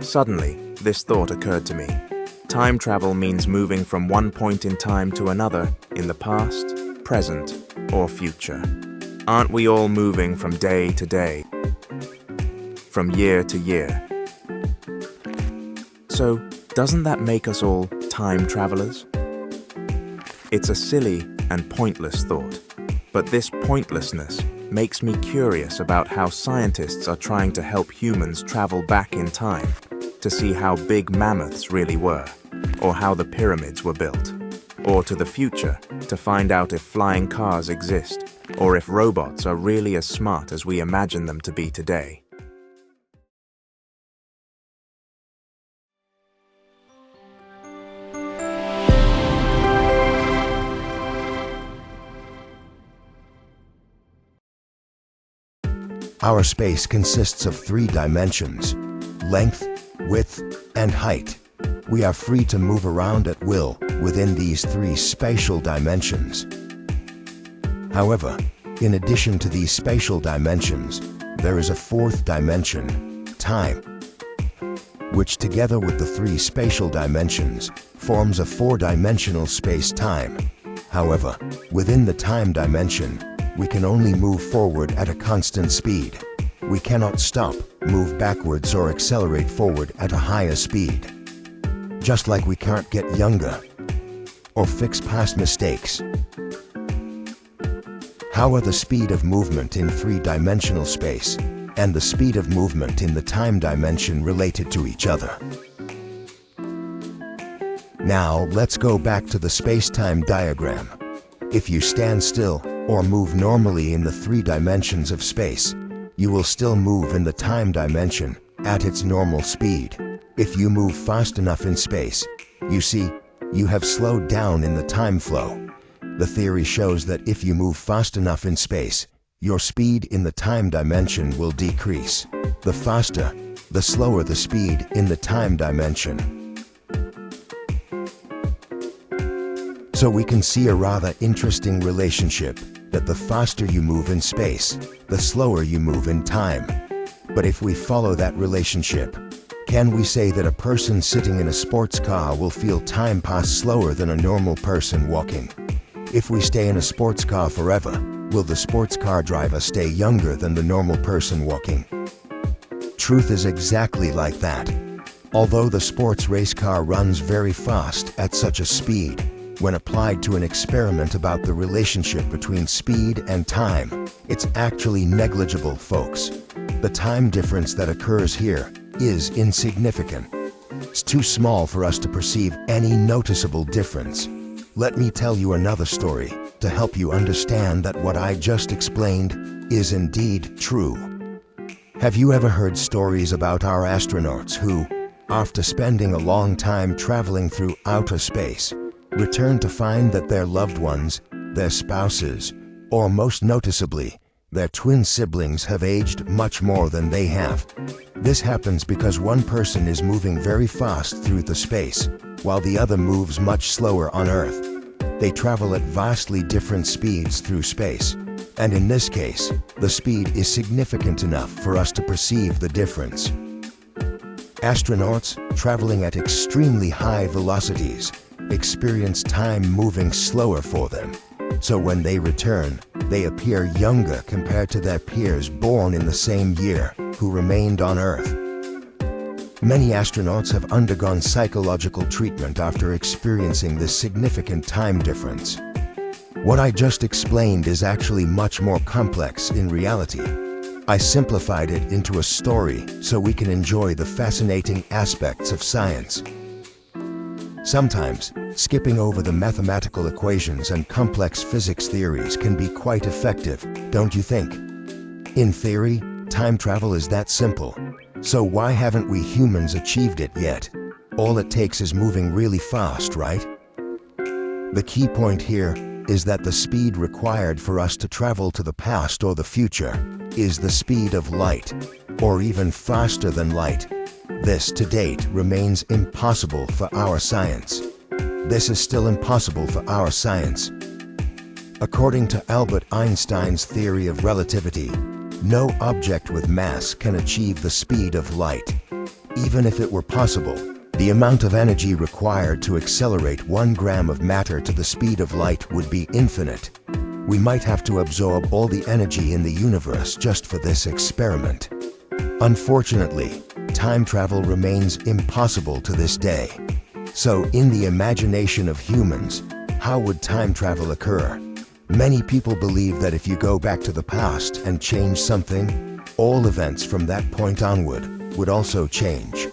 Suddenly, this thought occurred to me. Time travel means moving from one point in time to another in the past, present, or future. Aren't we all moving from day to day, from year to year? So, doesn't that make us all time travelers? It's a silly and pointless thought, but this pointlessness makes me curious about how scientists are trying to help humans travel back in time to see how big mammoths really were, or how the pyramids were built, or to the future to find out if flying cars exist, or if robots are really as smart as we imagine them to be today. Our space consists of 3 dimensions: length, width, and height. We are free to move around at will within these 3 spatial dimensions. However, in addition to these spatial dimensions, there is a 4th dimension, time, which together with the 3 spatial dimensions forms a 4-dimensional space-time. However, within the time dimension, we can only move forward at a constant speed. We cannot stop, move backwards, or accelerate forward at a higher speed. Just like we can't get younger or fix past mistakes. How are the speed of movement in 3-dimensional space and the speed of movement in the time dimension related to each other? Now let's go back to the space-time diagram. If you stand still or move normally in the 3 dimensions of space, you will still move in the time dimension at its normal speed. If you move fast enough in space, you see, you have slowed down in the time flow. The theory shows that if you move fast enough in space, your speed in the time dimension will decrease. The faster, the slower the speed in the time dimension. So we can see a rather interesting relationship, that the faster you move in space, the slower you move in time. But if we follow that relationship, can we say that a person sitting in a sports car will feel time pass slower than a normal person walking? If we stay in a sports car forever, will the sports car driver stay younger than the normal person walking? Truth is exactly like that. Although the sports race car runs very fast at such a speed, when applied to an experiment about the relationship between speed and time, it's actually negligible, folks. The time difference that occurs here is insignificant. It's too small for us to perceive any noticeable difference. Let me tell you another story to help you understand that what I just explained is indeed true. Have you ever heard stories about our astronauts who, after spending a long time traveling through outer space, return to find that their loved ones, their spouses, or most noticeably, their twin siblings have aged much more than they have? This happens because one person is moving very fast through the space, while the other moves much slower on Earth. They travel at vastly different speeds through space, and in this case, the speed is significant enough for us to perceive the difference. Astronauts, traveling at extremely high velocities, experience time moving slower for them. So when they return, they appear younger compared to their peers born in the same year, who remained on Earth. Many astronauts have undergone psychological treatment after experiencing this significant time difference. What I just explained is actually much more complex in reality. I simplified it into a story so we can enjoy the fascinating aspects of science. Sometimes, skipping over the mathematical equations and complex physics theories can be quite effective, don't you think? In theory, time travel is that simple. So why haven't we humans achieved it yet? All it takes is moving really fast, right? The key point here is that the speed required for us to travel to the past or the future is the speed of light, or even faster than light. This, to date, remains impossible for our science. This is still impossible for our science. According to Albert Einstein's theory of relativity, no object with mass can achieve the speed of light. Even if it were possible, the amount of energy required to accelerate 1 gram of matter to the speed of light would be infinite. We might have to absorb all the energy in the universe just for this experiment. Unfortunately, time travel remains impossible to this day. So, in the imagination of humans, how would time travel occur? Many people believe that if you go back to the past and change something, all events from that point onward would also change.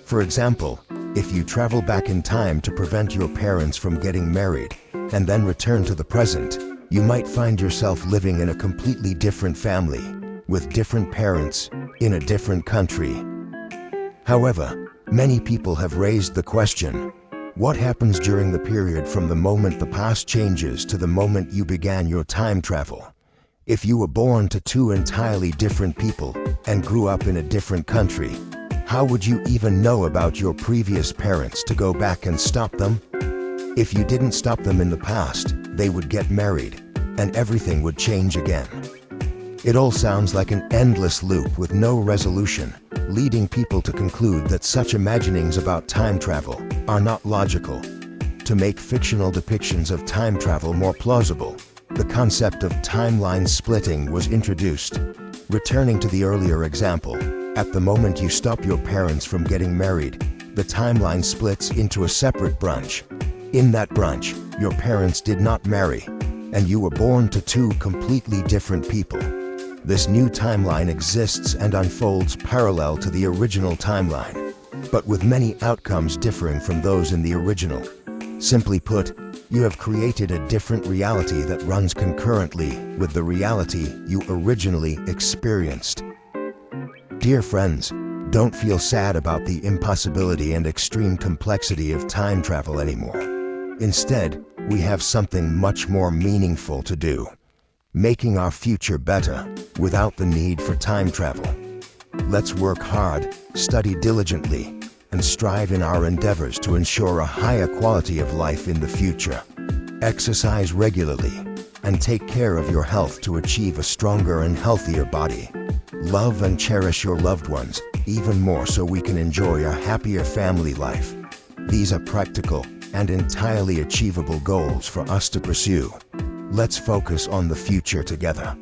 For example, if you travel back in time to prevent your parents from getting married and then return to the present, you might find yourself living in a completely different family, with different parents, in a different country. However, many people have raised the question, what happens during the period from the moment the past changes to the moment you began your time travel? If you were born to 2 entirely different people and grew up in a different country, how would you even know about your previous parents to go back and stop them? If you didn't stop them in the past, they would get married, and everything would change again. It all sounds like an endless loop with no resolution, leading people to conclude that such imaginings about time travel are not logical. To make fictional depictions of time travel more plausible, the concept of timeline splitting was introduced. Returning to the earlier example, at the moment you stop your parents from getting married, the timeline splits into a separate branch. In that branch, your parents did not marry, and you were born to 2 completely different people. This new timeline exists and unfolds parallel to the original timeline, but with many outcomes differing from those in the original. Simply put, you have created a different reality that runs concurrently with the reality you originally experienced. Dear friends, don't feel sad about the impossibility and extreme complexity of time travel anymore. Instead, we have something much more meaningful to do, making our future better without the need for time travel. Let's work hard, study diligently, and strive in our endeavors to ensure a higher quality of life in the future. Exercise regularly, and take care of your health to achieve a stronger and healthier body. Love and cherish your loved ones, even more so we can enjoy a happier family life. These are practical and entirely achievable goals for us to pursue. Let's focus on the future together.